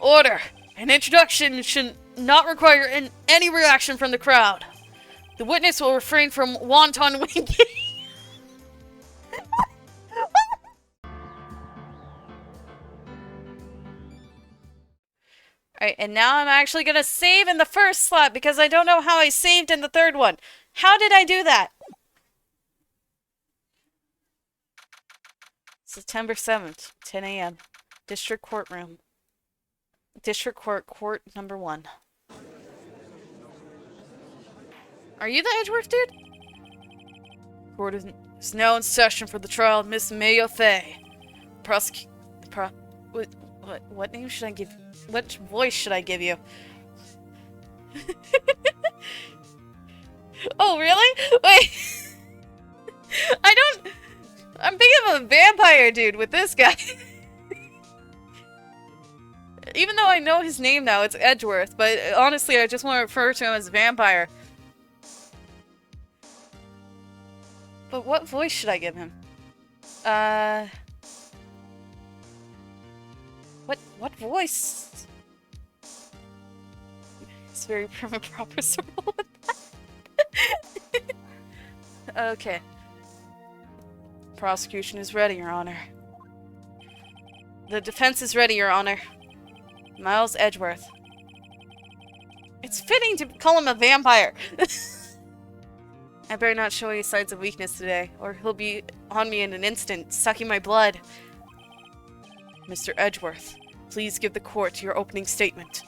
Order! An introduction should not require any reaction from the crowd. The witness will refrain from wanton winking. Alright, and now I'm actually gonna save in the first slot because I don't know how I saved in the third one. How did I do that? September 7th, 10 a.m. District Courtroom. District Court number 1. Are you the Edgeworth dude? Court is now in session for the trial of Miss Maya Fey. What name should I give? What voice should I give you? Oh, really? Wait. I'm thinking of a vampire dude with this guy. Even though I know his name now, it's Edgeworth, but honestly, I just want to refer to him as vampire. But what voice should I give him? What voice? It's very prim and proper, so roll with that. Okay. Prosecution is ready, Your Honor. The defense is ready, Your Honor. Miles Edgeworth. It's fitting to call him a vampire. I better not show any signs of weakness today, or he'll be on me in an instant, sucking my blood. Mr. Edgeworth, please give the court your opening statement.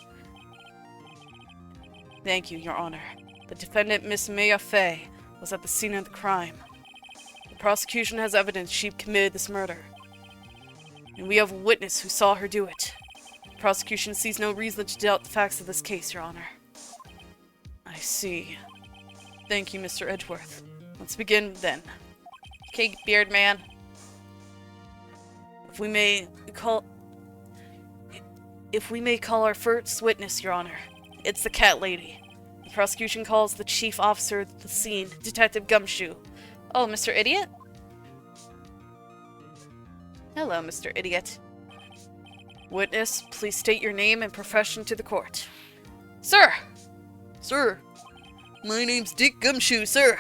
Thank you, Your Honor. The defendant, Miss Maya Fey, was at the scene of the crime. The prosecution has evidence she committed this murder. And we have a witness who saw her do it. The prosecution sees no reason to doubt the facts of this case, Your Honor. I see. Thank you, Mr. Edgeworth. Let's begin then. Okay, beard man. If we may call our first witness, Your Honor, it's the Catlady. The prosecution calls the chief officer at the scene, Detective Gumshoe. Oh, Mr. Idiot? Hello, Mr. Idiot. Witness, please state your name and profession to the court. Sir! Sir, my name's Dick Gumshoe, sir.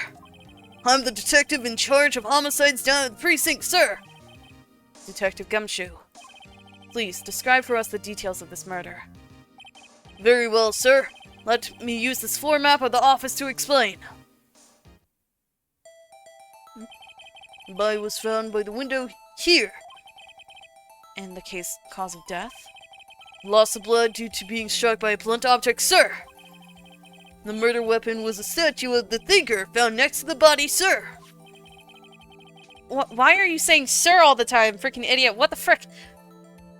I'm the detective in charge of homicides down at the precinct, sir. Detective Gumshoe, please describe for us the details of this murder. Very well, sir. Let me use this floor map of the office to explain. The body was found by the window here. And the cause of death? Loss of blood due to being struck by a blunt object, sir. The murder weapon was a statue of the thinker found next to the body, sir. Why are you saying sir all the time, freaking idiot? What the frick?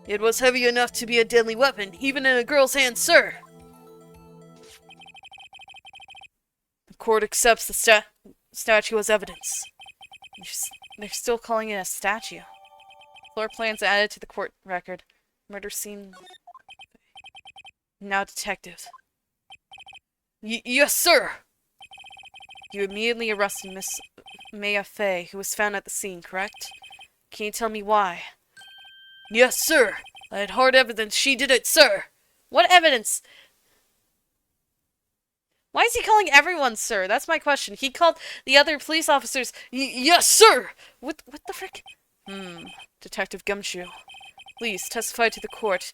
It was heavy enough to be a deadly weapon, even in a girl's hand, sir. The court accepts the statue as evidence. They're still calling it a statue. Floor plans added to the court record. Murder scene. Now detective. Yes, sir! You immediately arrested Miss Maya Fey, who was found at the scene, correct? Can you tell me why? Yes, sir! I had hard evidence she did it, sir! What evidence? Why is he calling everyone sir? That's my question. He called the other police officers yes, sir! What the frick? Detective Gumshoe, please testify to the court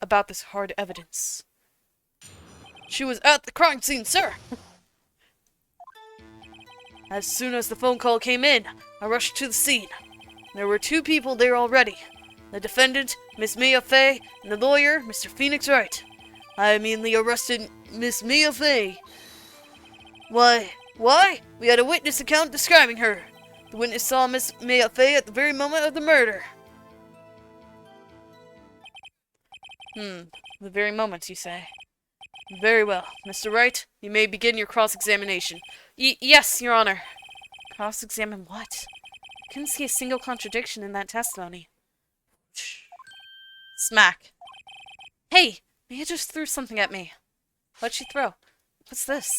about this hard evidence. She was at the crime scene, sir! As soon as the phone call came in, I rushed to the scene. There were 2 people there already. The defendant, Miss Maya Fey, and the lawyer, Mr. Phoenix Wright. I immediately arrested Miss Maya Fey. Why? We had a witness account describing her. The witness saw Miss Maya Fey at the very moment of the murder. The very moment, you say? Very well. Mr. Wright, you may begin your cross-examination. Yes, Your Honor. Cross-examine what? I couldn't see a single contradiction in that testimony. Smack. Hey! Maya just threw something at me. What'd she throw? What's this?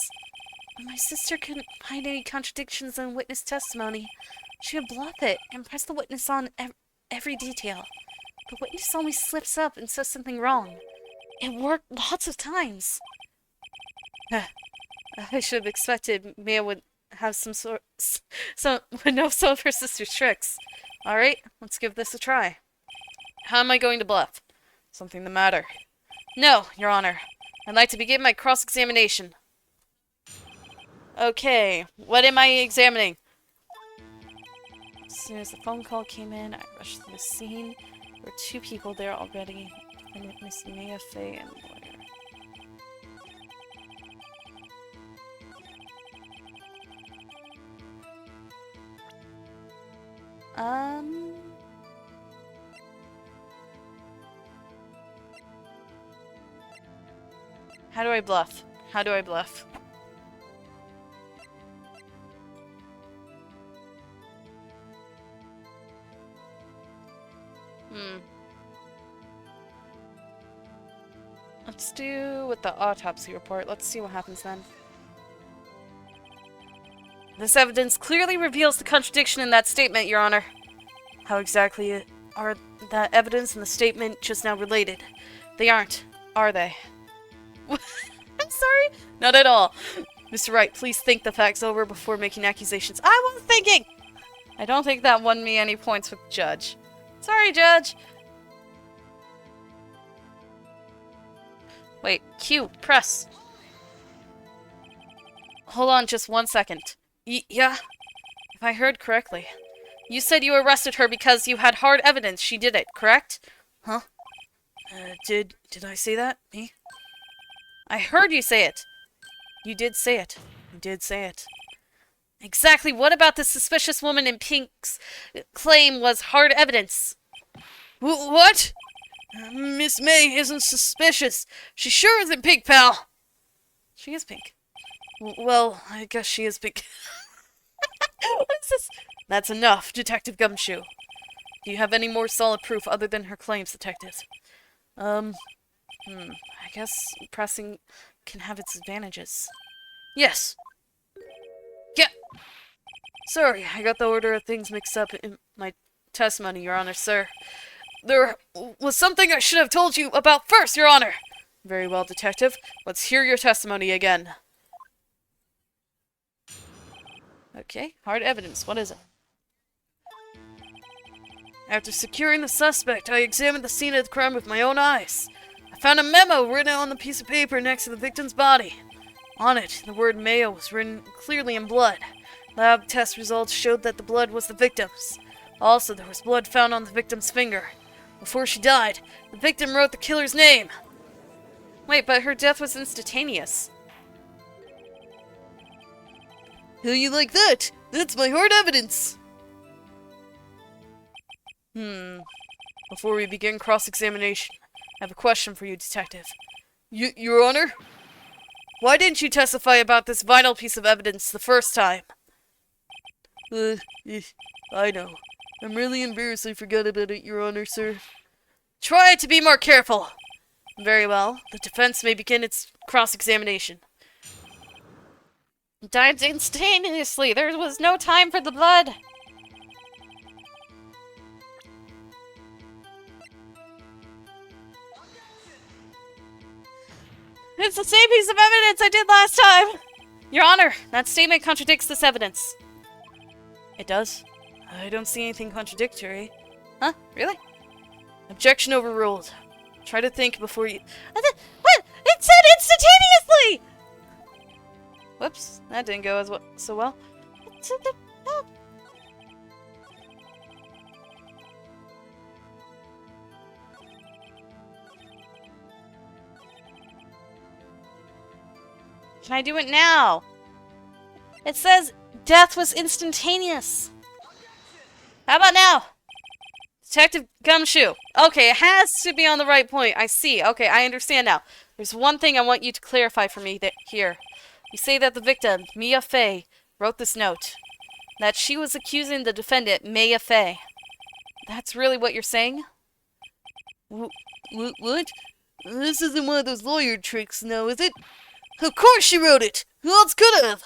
When my sister couldn't find any contradictions in witness testimony, she would bluff it and press the witness on every detail. The witness always slips up and says something wrong. It worked lots of times. I should have expected Mia would have would know some of her sister's tricks. Alright, let's give this a try. How am I going to bluff? Something the matter? No, Your Honor. I'd like to begin my cross-examination. Okay, what am I examining? As soon as the phone call came in, I rushed to the scene. There were 2 people there already. Miss Mia Fey and the lawyer. How do I bluff? How do I bluff? Let's do with the autopsy report. Let's see what happens then. This evidence clearly reveals the contradiction in that statement, Your Honor. How exactly are that evidence and the statement just now related? They aren't, are they? I'm sorry? Not at all. Mr. Wright, please think the facts over before making accusations. I was thinking! I don't think that won me any points with the judge. Sorry, Judge. Wait, Q, press. Hold on just 1 second. Yeah? If I heard correctly. You said you arrested her because you had hard evidence she did it, correct? Huh? Did I say that? Me? I heard you say it. You did say it. You did say it. Exactly what about this suspicious woman in pink's claim was hard evidence? What? Miss May isn't suspicious. She sure isn't pink, pal. She is pink. Well, I guess she is pink. What is this? That's enough, Detective Gumshoe. Do you have any more solid proof other than her claims, Detective? I guess pressing can have its advantages. Yes. Yeah. Sorry, I got the order of things mixed up in my testimony, Your Honor, sir. There was something I should have told you about first, Your Honor. Very well, Detective. Let's hear your testimony again. Okay, hard evidence. What is it? After securing the suspect, I examined the scene of the crime with my own eyes. I found a memo written on the piece of paper next to the victim's body. On it, the word Mayo was written clearly in blood. Lab test results showed that the blood was the victim's. Also, there was blood found on the victim's finger. Before she died, the victim wrote the killer's name. Wait, but her death was instantaneous. How you like that? That's my hard evidence. Before we begin cross-examination, I have a question for you, Detective. Your Honor? Why didn't you testify about this vital piece of evidence the first time? I know. I'm really embarrassed I forgot about it, Your Honor, sir. Try to be more careful. Very well. The defense may begin its cross-examination. Died instantaneously. There was no time for the blood. It's the same piece of evidence I did last time! Your Honor, that statement contradicts this evidence. It does? I don't see anything contradictory. Huh? Really? Objection overruled. Try to think before you... What? It said instantaneously! Whoops, that didn't go as so well. Can I do it now? It says death was instantaneous. How about now? Detective Gumshoe. Okay, it has to be on the right point. I see. Okay, I understand now. There's one thing I want you to clarify for me here. You say that the victim, Mia Fey, wrote this note. That she was accusing the defendant, Mia Fey. That's really what you're saying? What? This isn't one of those lawyer tricks, now, is it? Of course she wrote it! Who else could have?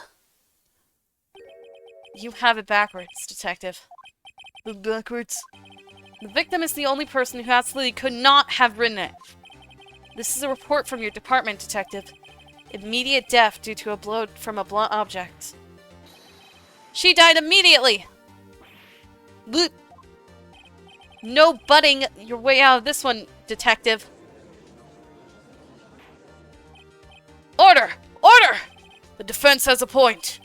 You have it backwards, Detective. Backwards? The victim is the only person who absolutely could not have written it. This is a report from your department, Detective. Immediate death due to a blow from a blunt object. She died immediately! Bloop. No butting your way out of this one, Detective. Order! Order! The defense has a point.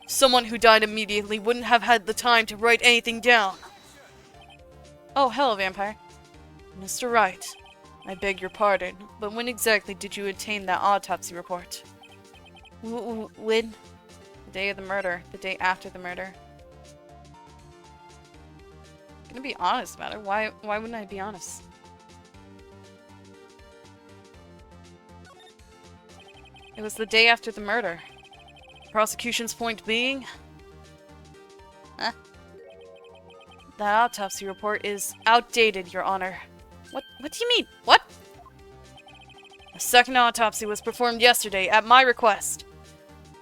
Someone who died immediately wouldn't have had the time to write anything down. Oh, hello, vampire. Mr. Wright, I beg your pardon, but when exactly did you obtain that autopsy report? When? The day of the murder. The day after the murder. I'm gonna be honest about it. Why wouldn't I be honest? It was the day after the murder. Prosecution's point being? Huh? That autopsy report is outdated, Your Honor. What do you mean? What? A second autopsy was performed yesterday at my request.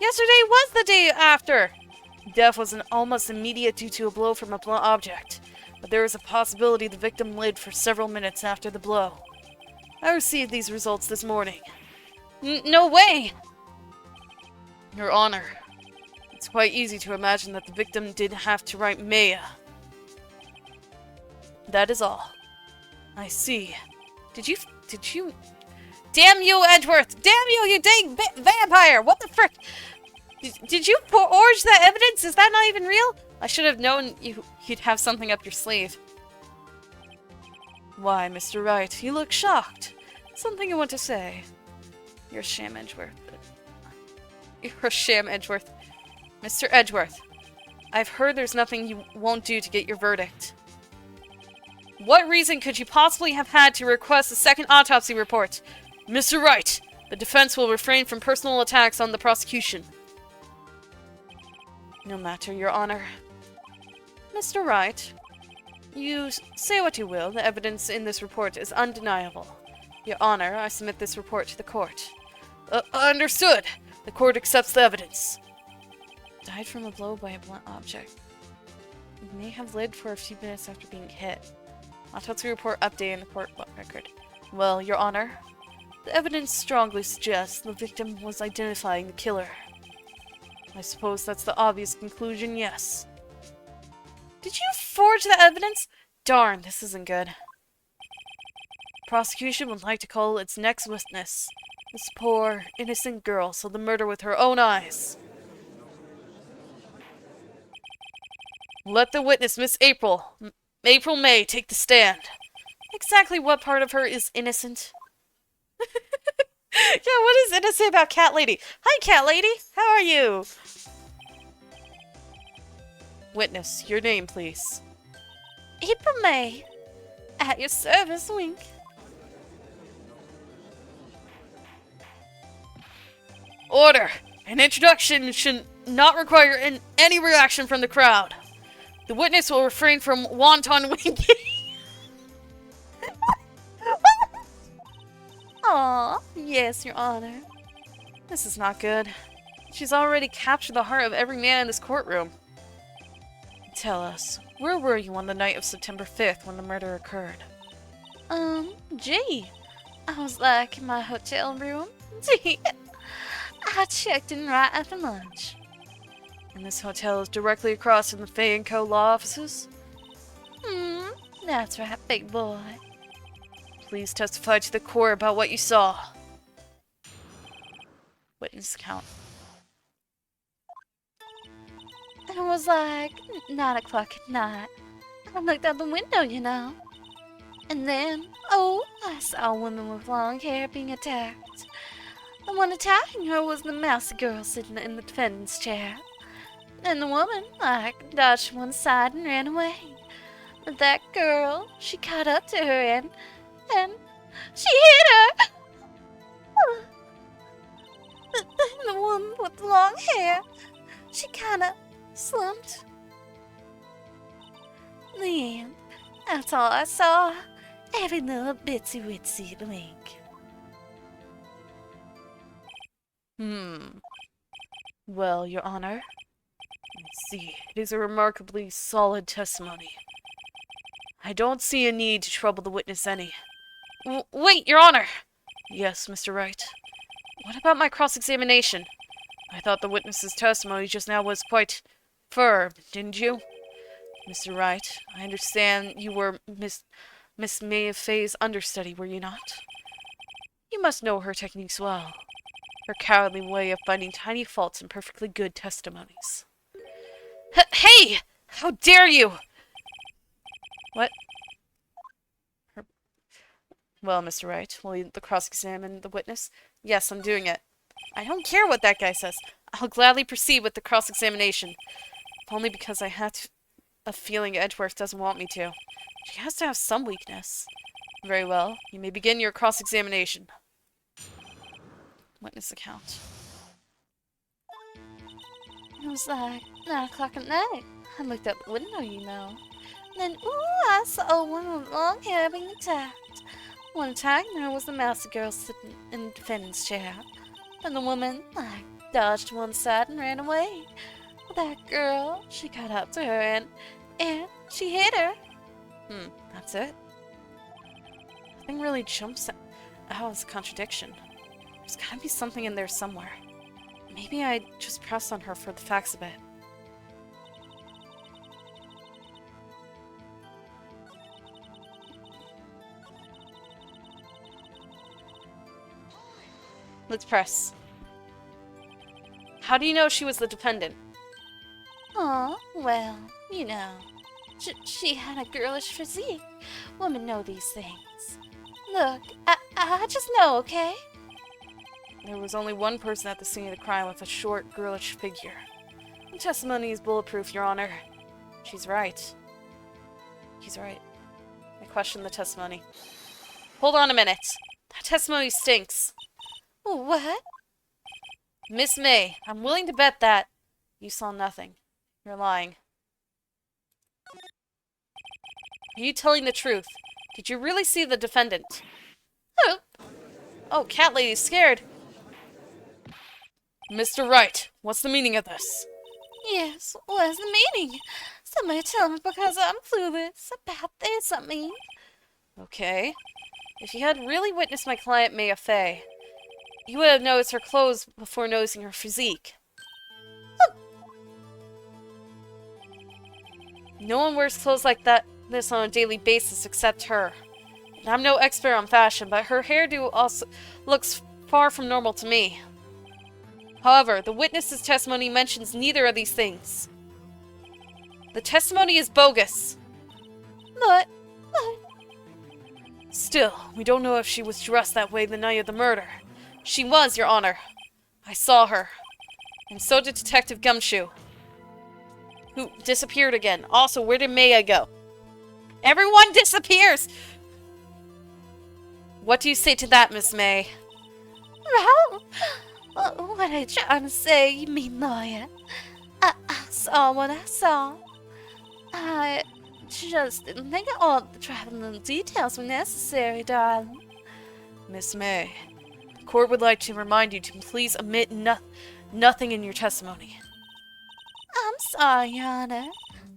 Yesterday was the day after! Death was almost immediate due to a blow from a blunt object, but there is a possibility the victim lived for several minutes after the blow. I received these results this morning. No way! Your Honor, it's quite easy to imagine that the victim did have to write Maya. That is all. I see. Did you... Damn you, Edgeworth! Damn you, you dang vampire! What the frick? Did you forge that evidence? Is that not even real? I should have known you'd have something up your sleeve. Why, Mr. Wright, you look shocked. Something you want to say. You're a sham, Edgeworth. You're a sham, Edgeworth. Mr. Edgeworth, I've heard there's nothing you won't do to get your verdict. What reason could you possibly have had to request a second autopsy report? Mr. Wright, the defense will refrain from personal attacks on the prosecution. No matter, Your Honor. Mr. Wright, you say what you will, the evidence in this report is undeniable. Your Honor, I submit this report to the court. Understood. The court accepts the evidence. Died from a blow by a blunt object. May have lived for a few minutes after being hit. Autopsy report updated in the court record. Well, Your Honor, the evidence strongly suggests the victim was identifying the killer. I suppose that's the obvious conclusion, yes. Did you forge that evidence? Darn, this isn't good. Prosecution would like to call its next witness. This poor, innocent girl saw the murder with her own eyes. Let the witness, Miss April May, take the stand. Exactly what part of her is innocent? Yeah, what is innocent about Catlady? Hi, Catlady. How are you? Witness, your name, please. April May. At your service, wink. Order! An introduction should not require any reaction from the crowd. The witness will refrain from wanton winking. Aw, yes, Your Honor. This is not good. She's already captured the heart of every man in this courtroom. Tell us, where were you on the night of September 5th when the murder occurred? Gee, I was like in my hotel room. I checked in right after lunch. And this hotel is directly across from the Fay & Co. law offices? That's right, big boy. Please testify to the court about what you saw. Witness account. It was like 9 o'clock at night. I looked out the window, you know. And then, I saw a woman with long hair being attacked. The one attacking her was the mousy girl sitting in the defendant's chair. And the woman, dodged to one side and ran away. But that girl, she caught up to her and she hit her! The woman with the long hair, she kinda slumped. The end. That's all I saw. Every little bitsy witsy blink. Well, Your Honor, let's see. It is a remarkably solid testimony. I don't see a need to trouble the witness any. Wait, Your Honor! Yes, Mr. Wright. What about my cross-examination? I thought the witness's testimony just now was quite firm, didn't you? Mr. Wright, I understand you were Miss Mayfay's understudy, were you not? You must know her techniques well. Her cowardly way of finding tiny faults in perfectly good testimonies. Hey! How dare you! What? Well, Mr. Wright, will you cross-examine the witness? Yes, I'm doing it. I don't care what that guy says. I'll gladly proceed with the cross-examination. If only because I had a feeling Edgeworth doesn't want me to. She has to have some weakness. Very well. You may begin your cross-examination. Witness account. It was like 9 o'clock at night. I looked out the window, you know. Then, ooh, I saw a woman with long hair being attacked. One attacking her was the master girl sitting in the defendant's chair. And the woman, dodged to one side and ran away. Well, that girl, she got up to her and she hit her. That's it? Nothing really jumps out as a contradiction. There's gotta be something in there somewhere. Maybe I just pressed on her for the facts of it. Let's press. How do you know she was the defendant? Oh, well, you know. She had a girlish physique. Women know these things. Look, I just know, okay? There was only one person at the scene of the crime with a short, girlish figure. The testimony is bulletproof, Your Honor. She's right. He's right. I question the testimony. Hold on a minute. That testimony stinks. What? Miss May, I'm willing to bet that you saw nothing. You're lying. Are you telling the truth? Did you really see the defendant? Oh, Catlady's scared. Mr. Wright, what's the meaning of this? Yes, what's the meaning? Somebody tell me because I'm clueless about this, I mean. Okay. If you had really witnessed my client Maya Fey, you would have noticed her clothes before noticing her physique. No one wears clothes like this on a daily basis except her. And I'm no expert on fashion, but her hairdo also looks far from normal to me. However, the witness's testimony mentions neither of these things. The testimony is bogus. But... Still, we don't know if she was dressed that way the night of the murder. She was, Your Honor. I saw her. And so did Detective Gumshoe, who disappeared again. Also, where did Maya go? Everyone disappears! What do you say to that, Miss May? What are you trying to say, you mean lawyer? I saw what I saw. I just didn't think all the traveling details were necessary, darling. Miss May, the court would like to remind you to please omit nothing in your testimony. I'm sorry, Your Honor.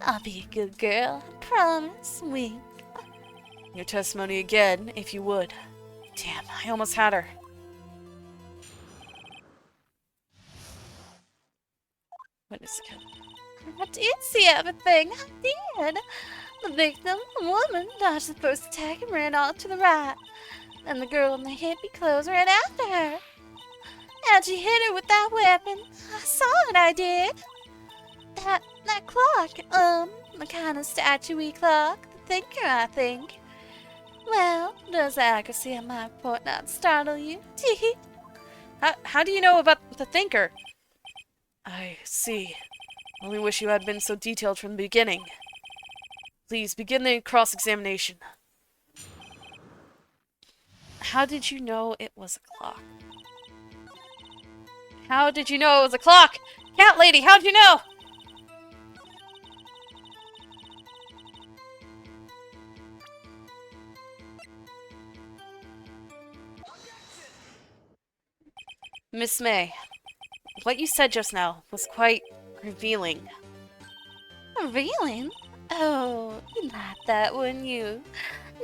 I'll be a good girl, I promise. Wink. Your testimony again, if you would. Damn, I almost had her. Witness account. I did see everything. I did. The victim, a woman, dodged the first attack and ran off to the right. And the girl in the hippie clothes ran after her. And she hit her with that weapon. I saw it, I did. That clock, the kind of statuey clock. The thinker, I think. Well, does the accuracy of my report not startle you? Tee. How do you know about the thinker? I see. Only wish you had been so detailed from the beginning. Please begin the cross-examination. How did you know it was a clock? How did you know it was a clock? Catlady, how did you know? Miss May, what you said just now was quite revealing. Revealing? Oh, you'd like that, wouldn't you?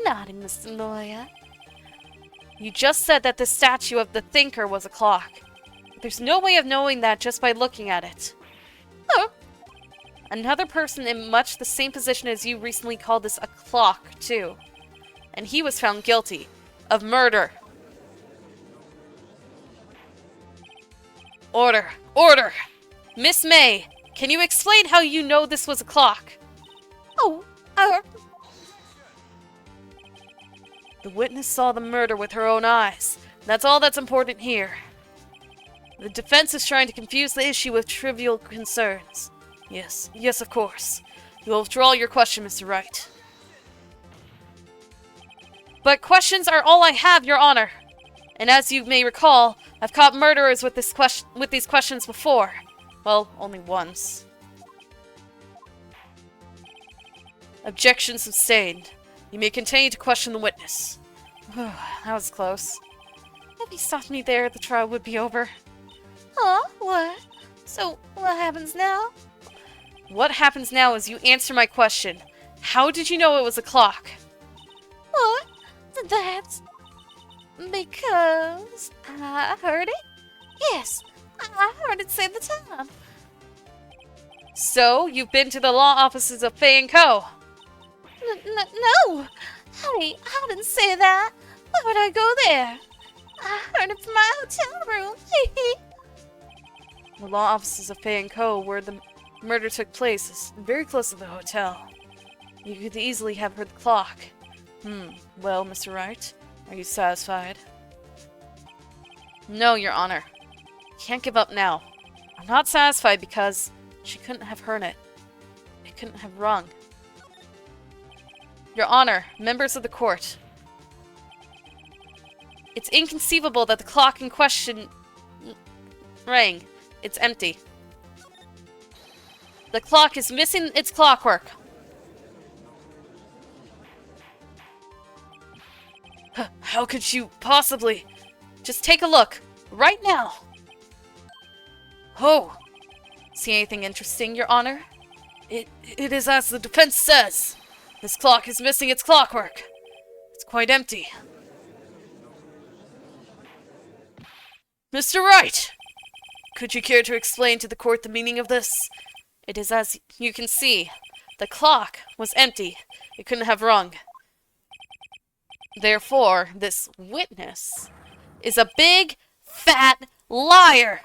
Naughty Mr. Lawyer. You just said that the statue of the thinker was a clock. There's no way of knowing that just by looking at it. Oh, Another person in much the same position as you recently called this a clock, too. And he was found guilty of murder. Order! Order! Miss May, can you explain how you know this was a clock? oh, The witness saw the murder with her own eyes. That's all that's important here. The defense is trying to confuse the issue with trivial concerns. Yes, of course. You will withdraw your question, Mr. Wright. But questions are all I have, Your Honor. And as you may recall, I've caught murderers with these questions before. Well, only once. Objection sustained. You may continue to question the witness. That was close. If he stopped me there, the trial would be over. huh? What? So, what happens now? What happens now is you answer my question. How did you know it was a clock? What? That's because I heard it? Yes, I heard it say the time. So, you've been to the law offices of Fay & Co. No! I didn't say that. Why would I go there? I heard it from my hotel room. The law offices of Fay & Co. where the murder took place is very close to the hotel. You could easily have heard the clock. Well, Mr. Wright, are you satisfied? No, Your Honor. Can't give up now. I'm not satisfied because she couldn't have heard it. It couldn't have rung. Your Honor, members of the court. It's inconceivable that the clock in question rang. It's empty. The clock is missing its clockwork. How could you possibly? Just take a look. Right now. Oh. See anything interesting, Your Honor? It is as the defense says. This clock is missing its clockwork. It's quite empty. Mr. Wright! Could you care to explain to the court the meaning of this? It is as you can see. The clock was empty. It couldn't have rung. Therefore, this witness is a big, fat liar.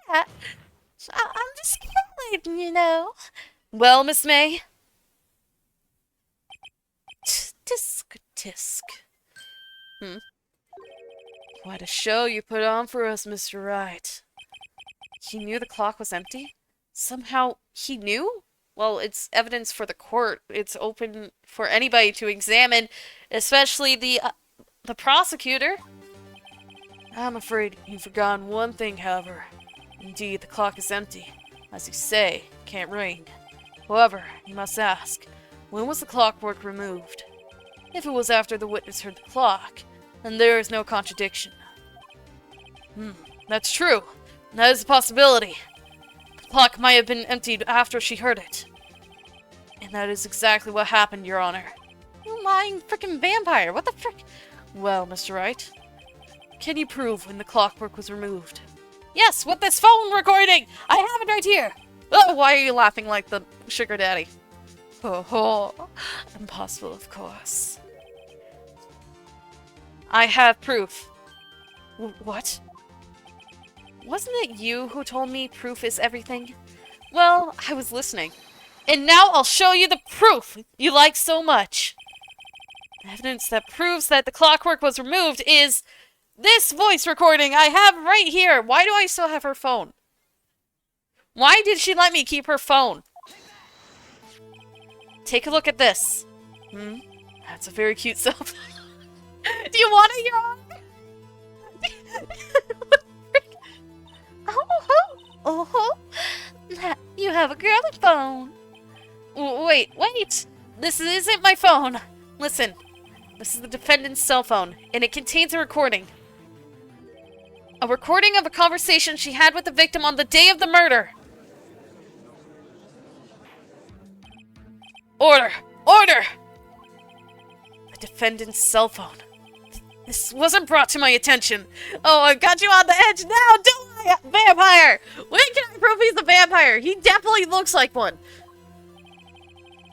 Fat? I'm just kidding, you know. Well, Miss May? Tisk, tisk. What a show you put on for us, Mr. Wright. He knew the clock was empty? Somehow he knew? Well, it's evidence for the court. It's open for anybody to examine, especially the prosecutor. I'm afraid you've forgotten one thing, however. Indeed, the clock is empty. As you say, can't ring. However, you must ask, when was the clockwork removed? If it was after the witness heard the clock, then there is no contradiction. That's true. That is a possibility. The clock might have been emptied after she heard it. And that is exactly what happened, Your Honor. You lying frickin' vampire, what the frick? Well, Mr. Wright, can you prove when the clockwork was removed? Yes, with this phone recording! I have it right here! Oh, why are you laughing like the sugar daddy? Oh, impossible, of course. I have proof. What? Wasn't it you who told me proof is everything? Well, I was listening. And now I'll show you the proof you like so much. Evidence that proves that the clockwork was removed is this voice recording I have right here. Why do I still have her phone? Why did she let me keep her phone? Take a look at this. That's a very cute cell phone. Do you want it, Your Honor? Oh, you have a girly phone. Wait. This isn't my phone. Listen, this is the defendant's cell phone, and it contains a recording. A recording of a conversation she had with the victim on the day of the murder. Order! Order! The defendant's cell phone. This wasn't brought to my attention. Oh, I've got you on the edge now, don't I? Vampire! When can I prove he's a vampire? He definitely looks like one.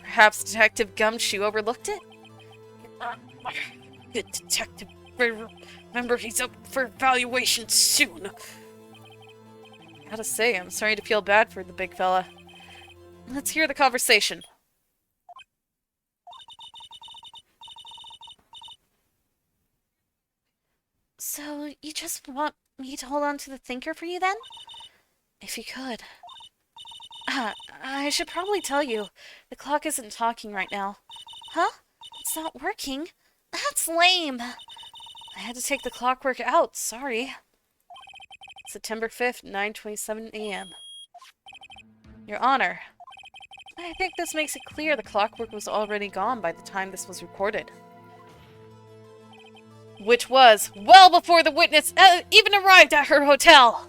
Perhaps Detective Gumshoe overlooked it? Good detective. Remember, he's up for evaluation soon. Gotta say, I'm starting to feel bad for the big fella. Let's hear the conversation. So, you just want me to hold on to the thinker for you then? If you could. I should probably tell you, the clock isn't talking right now. Huh? It's not working? That's lame. I had to take the clockwork out, sorry. September 5th, 9:27 a.m. Your Honor, I think this makes it clear the clockwork was already gone by the time this was recorded. Which was well before the witness even arrived at her hotel.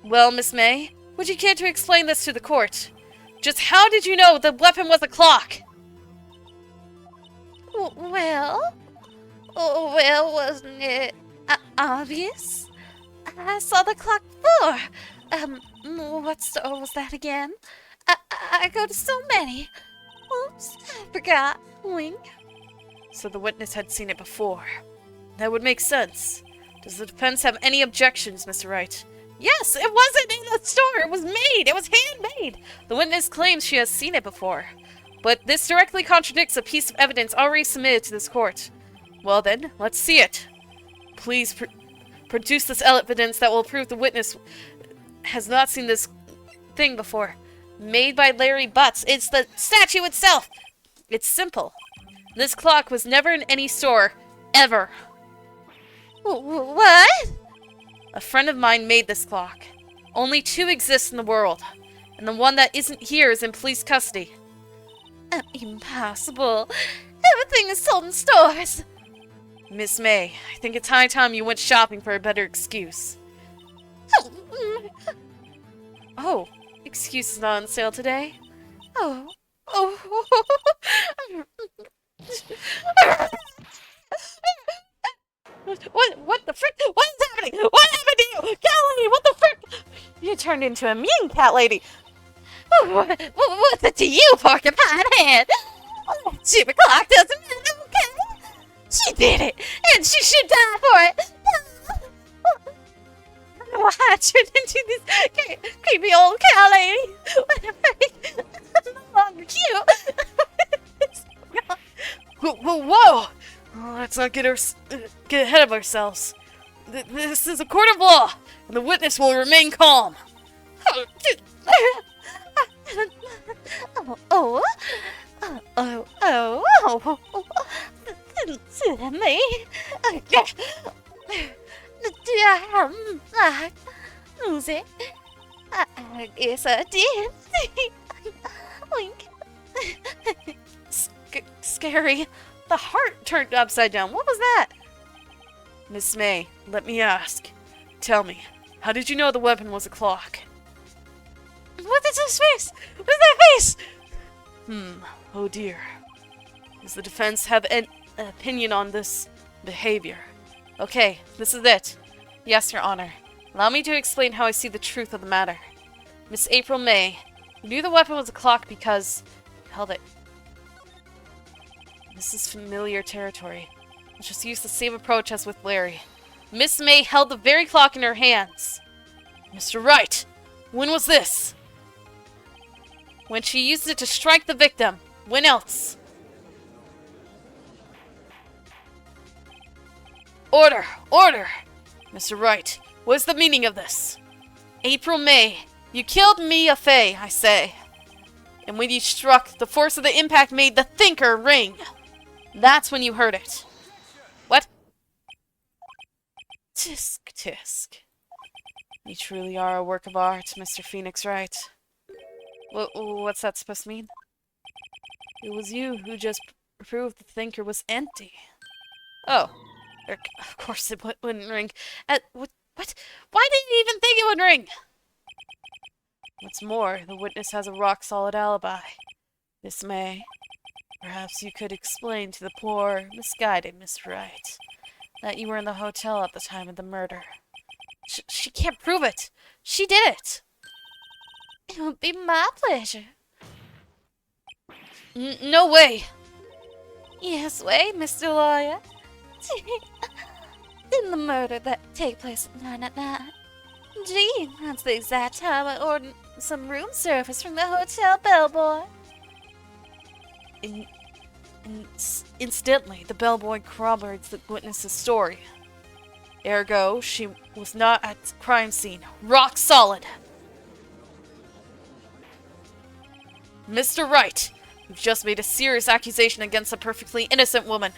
Well, Miss May, would you care to explain this to the court? Just how did you know the weapon was a clock? Well, wasn't it obvious? I saw the clock before. What store was that again? I go to so many. Oops, I forgot. Wink. So the witness had seen it before. That would make sense. Does the defense have any objections, Mr. Wright? Yes, it wasn't in the store. It was made. It was handmade. The witness claims she has seen it before. But this directly contradicts a piece of evidence already submitted to this court. Well then, let's see it. Please produce this evidence that will prove the witness has not seen this thing before. Made by Larry Butts. It's the statue itself. It's simple. This clock was never in any store, ever. What? A friend of mine made this clock. Only 2 exist in the world, and the one that isn't here is in police custody. Impossible. Everything is sold in stores. Miss May, I think it's high time you went shopping for a better excuse. Oh, excuse is not on sale today? Oh. What the frick? What is happening? What happened to you? Catlady, what the frick? You turned into a mean Catlady. What's it to you, porcupine head? That stupid clock doesn't matter, okay? She did it, and she should die for it. Why I turned into this creepy old cow lady? What a freak. I'm no longer cute. Whoa! Let's not get ahead of ourselves. This is a court of law, and the witness will remain calm. Silly. Lose it. I guess I did. Wink. Scary. The heart turned upside down. What was that? Miss May, let me ask. Tell me, how did you know the weapon was a clock? What is his face? What is that face? Oh dear. Does the defense have an opinion on this behavior? Okay, this is it. Yes, Your Honor. Allow me to explain how I see the truth of the matter. Miss April May, you knew the weapon was a clock because you held it. This is familiar territory. Let's just use the same approach as with Larry. Miss May held the very clock in her hands. Mr. Wright, when was this? When she used it to strike the victim. When else? Order! Order! Mr. Wright, what is the meaning of this? April May, you killed Mia Fey, I say. And when you struck, the force of the impact made the thinker ring. That's when you heard it. What? Tisk, tisk. You truly are a work of art, Mr. Phoenix Wright. What's that supposed to mean? It was you who just proved the thinker was empty. Oh. Of course it wouldn't ring. What? Why did you even think it would ring? What's more, the witness has a rock-solid alibi. Miss May, perhaps you could explain to the poor, misguided Miss Wright that you were in the hotel at the time of the murder. She can't prove it! She did it! It would be my pleasure. No way! Yes way, Mr. Lawyer. Didn't the murder that take place at 9 at night? Gee, that's the exact time I ordered some room service from the hotel bellboy. Instantly, the bellboy corroborates the witness's story. Ergo, she was not at the crime scene. Rock solid! Mr. Wright, you've just made a serious accusation against a perfectly innocent woman.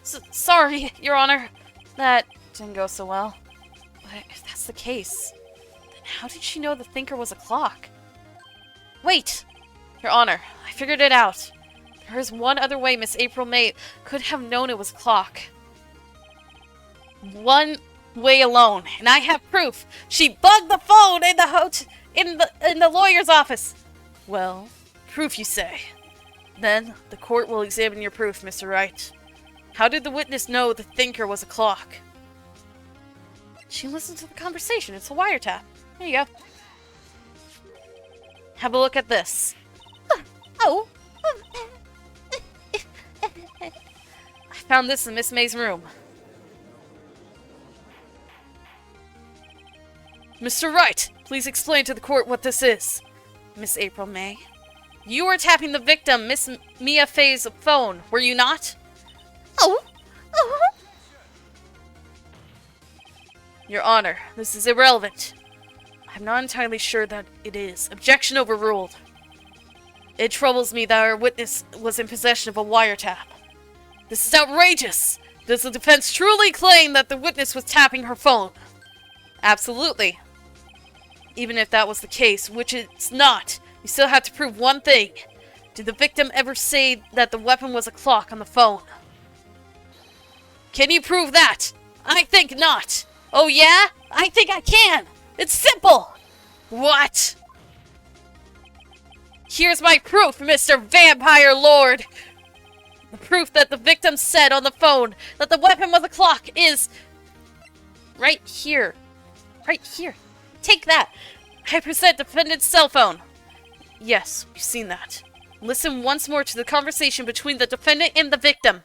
Sorry, Your Honor. That didn't go so well. But if that's the case, then how did she know the thinker was a clock? Wait! Your Honor, I figured it out. There is one other way Miss April May could have known it was a clock. One way alone, and I have proof. She bugged the phone in the lawyer's office. Well, proof you say. Then the court will examine your proof, Mr. Wright. How did the witness know the thinker was a clock? She listened to the conversation. It's a wiretap. There you go. Have a look at this. Oh. I found this in Miss May's room. Mr. Wright, please explain to the court what this is. Miss April May, you were tapping the victim, Miss Mia Fay's phone, were you not? Oh. Your Honor, this is irrelevant. I'm not entirely sure that it is. Objection overruled. It troubles me that our witness was in possession of a wiretap. This is outrageous! Does the defense truly claim that the witness was tapping her phone? Absolutely. Even if that was the case, which it's not, you still have to prove one thing. Did the victim ever say that the weapon was a clock on the phone? Can you prove that? I think not. Oh yeah? I think I can! It's simple! What? Here's my proof, Mr. Vampire Lord! The proof that the victim said on the phone that the weapon was a clock is... right here. Right here. Take that. I present defendant's cell phone. Yes, we've seen that. Listen once more to the conversation between the defendant and the victim.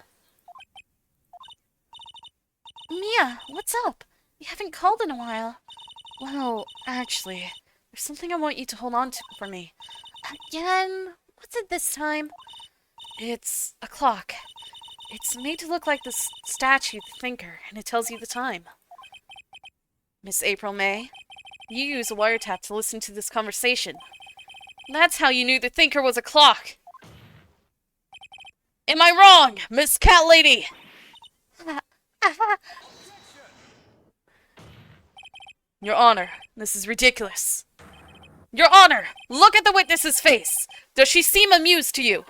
Mia, what's up? You haven't called in a while. Well, actually, there's something I want you to hold on to for me. Again? What's it this time? It's a clock. It's made to look like the statue, the thinker, and it tells you the time. Miss April May, you use a wiretap to listen to this conversation. That's how you knew the thinker was a clock. Am I wrong, Miss Catlady? Your Honor, this is ridiculous. Your Honor, look at the witness's face. Does she seem amused to you?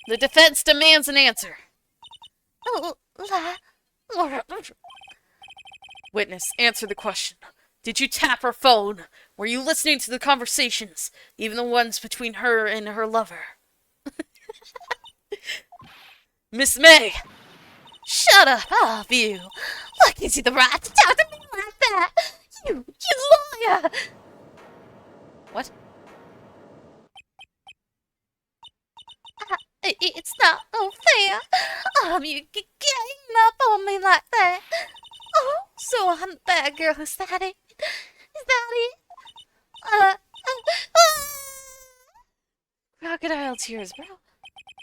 The defense demands an answer. Witness, answer the question. Did you tap her phone? Were you listening to the conversations, even the ones between her and her lover? Miss May! Shut up, all of you! What gives you the right to talk to me like that? You lawyer! What? It's not fair. You getting up on me like that. Oh, so I'm the bad girl, is that it? Is that it? Crocodile tears, bro.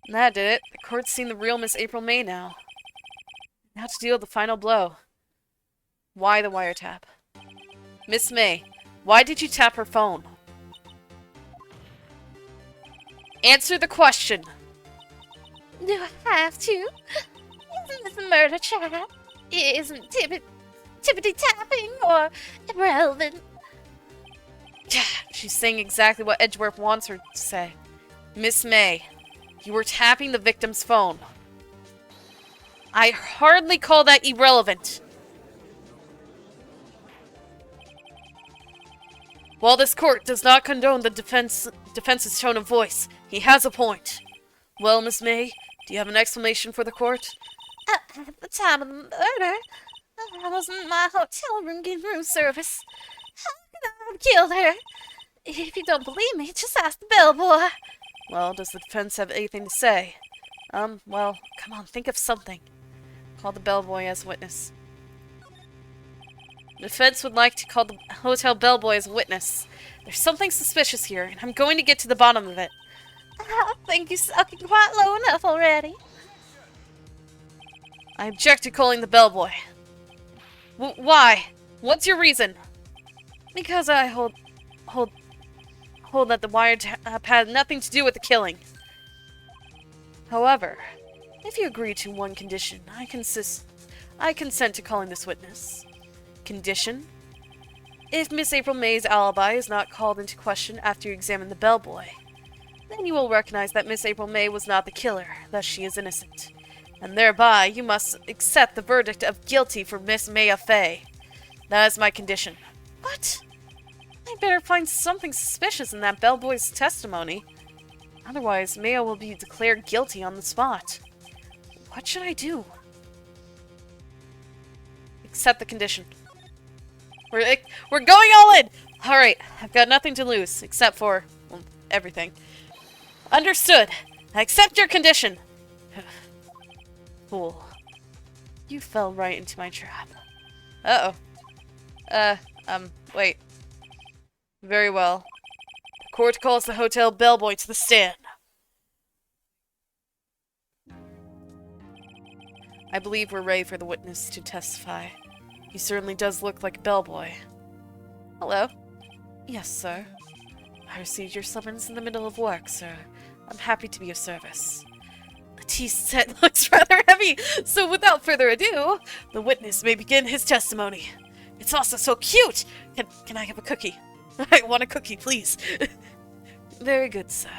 That did it. The court's seen the real Miss April May now. Now to deal the final blow. Why the wiretap? Miss May, why did you tap her phone? Answer the question. Do I have to? Isn't this a murder trap? Isn't tippity tapping or irrelevant? She's saying exactly what Edgeworth wants her to say. Miss May, you were tapping the victim's phone. I hardly call that irrelevant. While this court does not condone the defense's tone of voice, he has a point. Well, Miss May, do you have an explanation for the court? At the time of the murder, I was in my hotel room getting room service. How could I have killed her? If you don't believe me, just ask the bellboy. Well, does the defense have anything to say? Well, come on, think of something. Call the bellboy as witness. The defense would like to call the hotel bellboy as witness. There's something suspicious here, and I'm going to get to the bottom of it. I think you're sucking quite low enough already. I object to calling the bellboy. Why? What's your reason? Because I hold that the wiretap had nothing to do with the killing. However, if you agree to one condition, I consent to calling this witness. Condition? If Miss April May's alibi is not called into question after you examine the bellboy, then you will recognize that Miss April May was not the killer, that she is innocent. And thereby, you must accept the verdict of guilty for Miss Maya Fey. That is my condition. What? I better find something suspicious in that bellboy's testimony. Otherwise, Maya will be declared guilty on the spot. What should I do? Accept the condition. We're going all in! Alright, I've got nothing to lose, except for, well, everything. Understood. I accept your condition. Fool. You fell right into my trap. Uh-oh. Wait. Very well. The court calls the hotel bellboy to the stand. I believe we're ready for the witness to testify. He certainly does look like a bellboy. Hello? Yes, sir. I received your summons in the middle of work, sir. I'm happy to be of service. The tea set looks rather heavy, so without further ado, the witness may begin his testimony. It's also so cute! Can I have a cookie? I want a cookie, please. Very good, sir.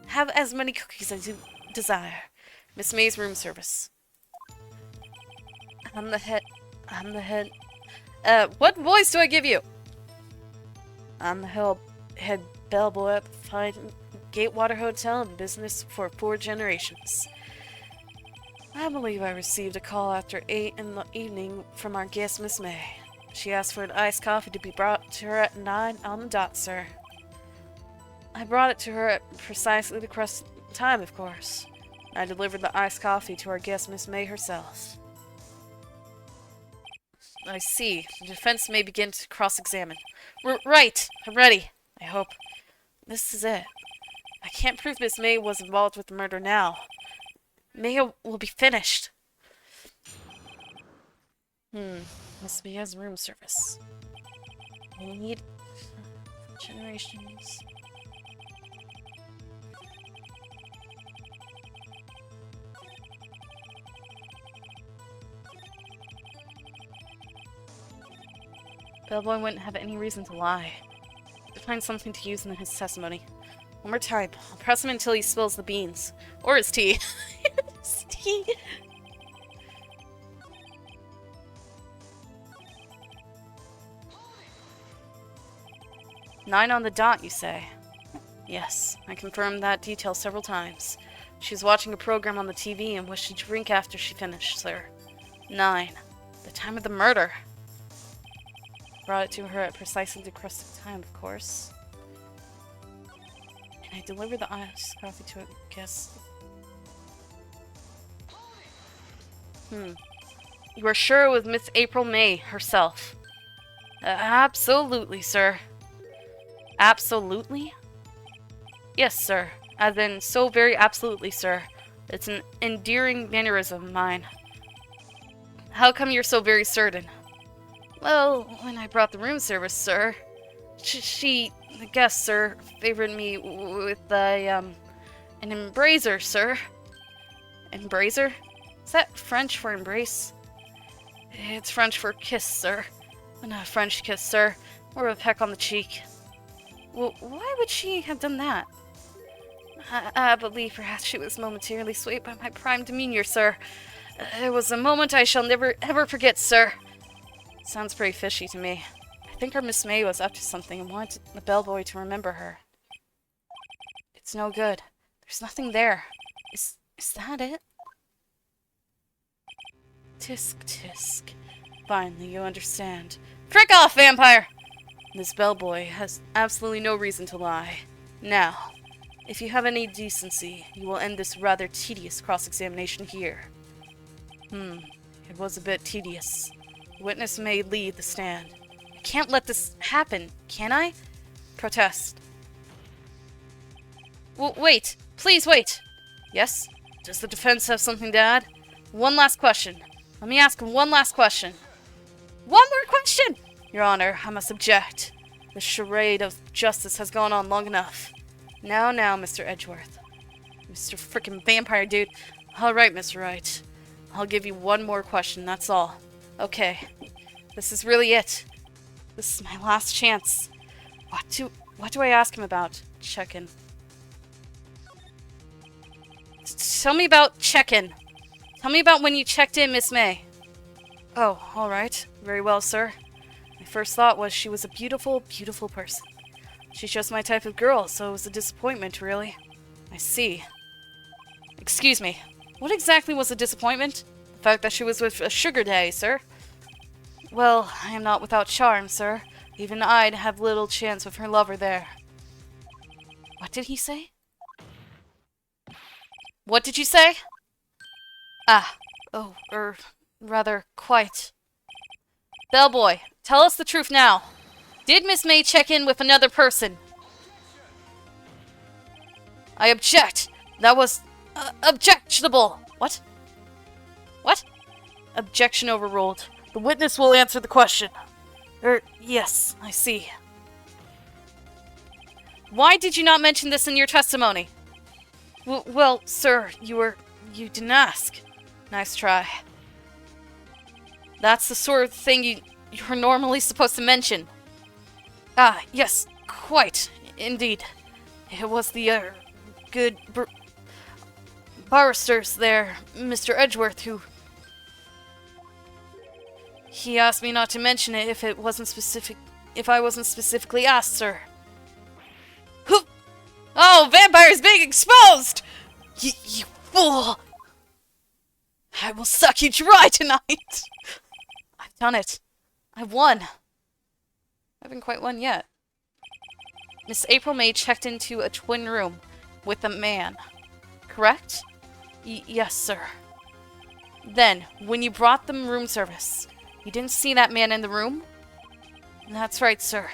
Have as many cookies as you desire. Miss May's room service. I'm the head. What voice do I give you? I'm the head bellboy at the fine Gatewater Hotel in business for 4 generations. I believe I received a call after 8 in the evening from our guest, Miss May. She asked for an iced coffee to be brought to her at 9 on the dot, sir. I brought it to her at precisely the correct time, of course. I delivered the iced coffee to our guest, Miss May herself. I see. The defense may begin to cross-examine. Right! I'm ready. I hope. This is it. I can't prove Miss May was involved with the murder now. Maya will be finished. Miss Maya's room service. I need generations. Bellboy wouldn't have any reason to lie. To find something to use in his testimony. One more time. I'll press him until he spills the beans. Or his tea. His tea. "9 on the dot, you say?" Yes, I confirmed that detail several times. She was watching a program on the TV and wished to drink after she finished, sir. 9. The time of the murder. Brought it to her at precisely the correct time, of course. And I delivered the iced coffee to a guest. You are sure it was Miss April May herself? Absolutely, sir. Absolutely? Yes, sir. As in, so very absolutely, sir. It's an endearing mannerism of mine. How come you're so very certain? Well, when I brought the room service, sir, the guest, sir, favored me with an embracer, sir. Embracer? Is that French for embrace? It's French for kiss, sir. Not a French kiss, sir. More of a peck on the cheek. Well, why would she have done that? I believe perhaps she was momentarily swayed by my prime demeanor, sir. It was a moment I shall never, ever forget, sir. Sounds pretty fishy to me. I think our Miss May was up to something and wanted the bellboy to remember her. It's no good. There's nothing there. Is that it? Tisk, tisk. Finally, you understand. Frick off, vampire! This bellboy has absolutely no reason to lie. Now, if you have any decency, you will end this rather tedious cross-examination here. It was a bit tedious. The witness may lead the stand. I can't let this happen, can I? Protest. Wait! Please wait! Yes? Does the defense have something to add? One last question. Let me ask one last question. One more question! Your Honor, I must object. The charade of justice has gone on long enough. Now, Mr. Edgeworth. Mr. frickin' vampire dude. Alright, Mr. Wright. I'll give you one more question, that's all. Okay. This is really it. This is my last chance. What do I ask him about? Check-in. Tell me about check-in. Tell me about when you checked in, Miss May. Oh, alright. Very well, sir. My first thought was she was a beautiful, beautiful person. She's just my type of girl, so it was a disappointment, really. I see. Excuse me. What exactly was the disappointment? The fact that she was with a sugar daddy, sir? Well, I am not without charm, sir. Even I'd have little chance with her lover there. What did he say? What did you say? Ah. Oh, rather, quite. Bellboy, tell us the truth now. Did Miss May check in with another person? I object. That was objectionable. What? What? Objection overruled. The witness will answer the question. Yes, I see. Why did you not mention this in your testimony? Well, sir, you didn't ask. Nice try. That's the sort of thing you're normally supposed to mention. Ah, yes, quite, indeed. It was the, good barristers there, Mr. Edgeworth, who... He asked me not to mention it if I wasn't specifically asked, sir. Oh, vampire's being exposed! You fool! I will suck you dry tonight! I've done it. I've won. I haven't quite won yet. Miss April May checked into a twin room with a man. Correct? Yes, sir. Then, when you brought them room service, you didn't see that man in the room? That's right, sir.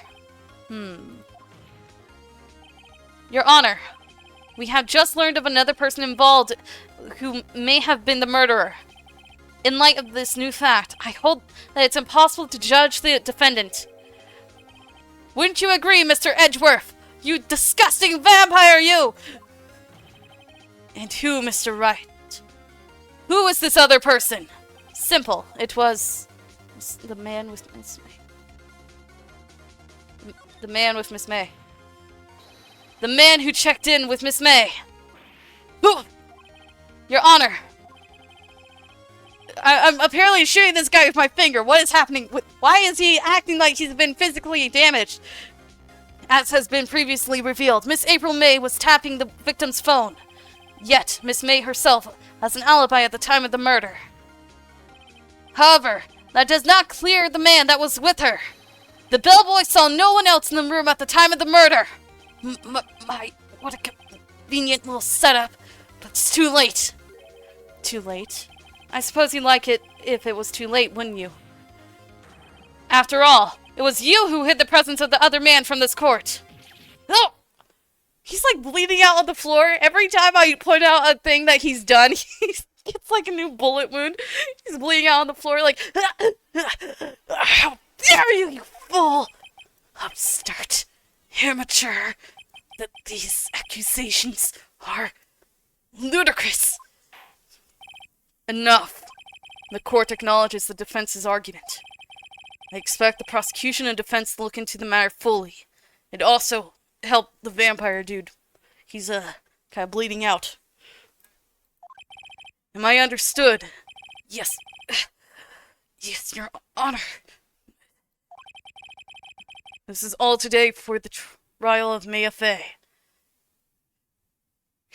Your Honor, we have just learned of another person involved who may have been the murderer. In light of this new fact, I hold that it's impossible to judge the defendant. Wouldn't you agree, Mr. Edgeworth? You disgusting vampire, you! And who, Mr. Wright? Who is this other person? Simple. It was the man with Miss May. The man with Miss May. The man who checked in with Miss May. Who? Your Honor. I'm apparently shooting this guy with my finger. What is happening? Why is he acting like he's been physically damaged? As has been previously revealed, Miss April May was tapping the victim's phone. Yet, Miss May herself has an alibi at the time of the murder. However, that does not clear the man that was with her. The bellboy saw no one else in the room at the time of the murder. What a convenient little setup. But it's too late. Too late? I suppose you'd like it if it was too late, wouldn't you? After all, it was you who hid the presence of the other man from this court. Oh! He's like bleeding out on the floor. Every time I point out a thing that he's done, he gets like a new bullet wound. He's bleeding out on the floor like... How dare you, you fool! Upstart. Immature. That these accusations are ludicrous. Enough. The court acknowledges the defense's argument. I expect the prosecution and defense to look into the matter fully. And also help the vampire dude. He's, kind of bleeding out. Am I understood? Yes. Yes, Your Honor. This is all today for the trial of Maya Fey.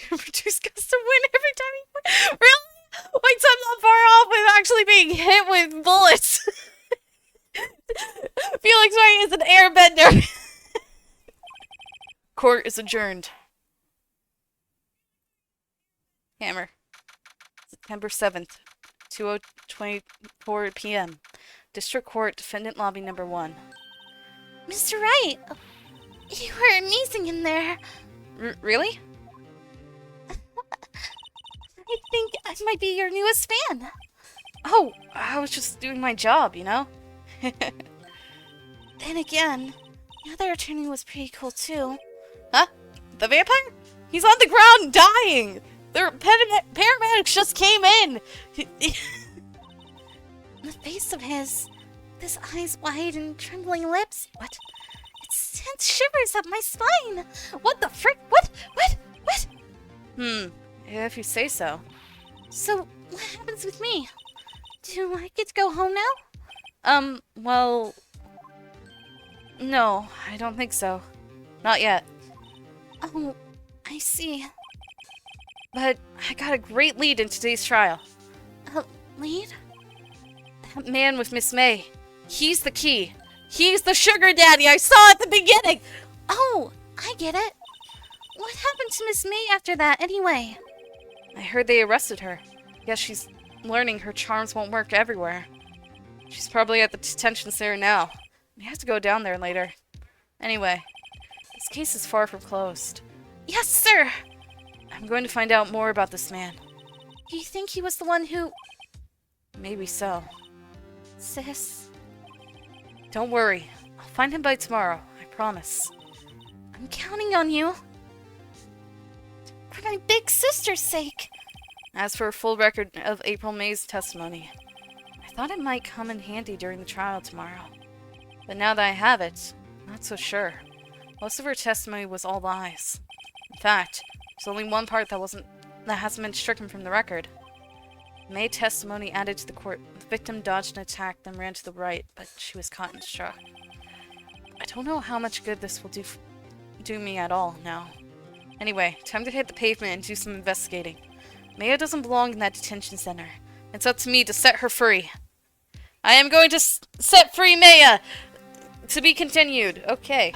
Produce custom win every time he wins. Really? Wait, so I'm not far off with actually being hit with bullets. Felix Wright is an airbender. Court is adjourned. Hammer. September 7th, 20:24 p.m. District Court, Defendant Lobby Number 1. Mr. Wright, you were amazing in there. Really? I think I might be your newest fan. Oh, I was just doing my job, you know? Then again, the other attorney was pretty cool too. Huh? The vampire? He's on the ground dying! The paramedics just came in! The face of his eyes wide and trembling lips. What? It sends shivers up my spine. What the frick? What? If you say so. So, what happens with me? Do I get to go home now? Well... No, I don't think so. Not yet. Oh, I see. But I got a great lead in today's trial. Lead? That man with Miss May. He's the key. He's the sugar daddy I saw at the beginning! Oh, I get it. What happened to Miss May after that, anyway? I heard they arrested her. Guess she's learning her charms won't work everywhere. She's probably at the detention center now. We have to go down there later. Anyway, this case is far from closed. Yes, sir! I'm going to find out more about this man. Do you think he was the one who... Maybe so. Sis? Don't worry. I'll find him by tomorrow. I promise. I'm counting on you. For my big sister's sake. As for a full record of April May's testimony, I thought it might come in handy during the trial tomorrow. But now that I have it, I'm not so sure. Most of her testimony was all lies. In fact, there's only one part that hasn't been stricken from the record. May testimony added to the court. The victim dodged an attack, then ran to the right, but she was caught and struck. I don't know how much good this will do me at all now. Anyway, time to hit the pavement and do some investigating. Maya doesn't belong in that detention center. It's up to me to set her free. I am going to set free Maya! To be continued. Okay.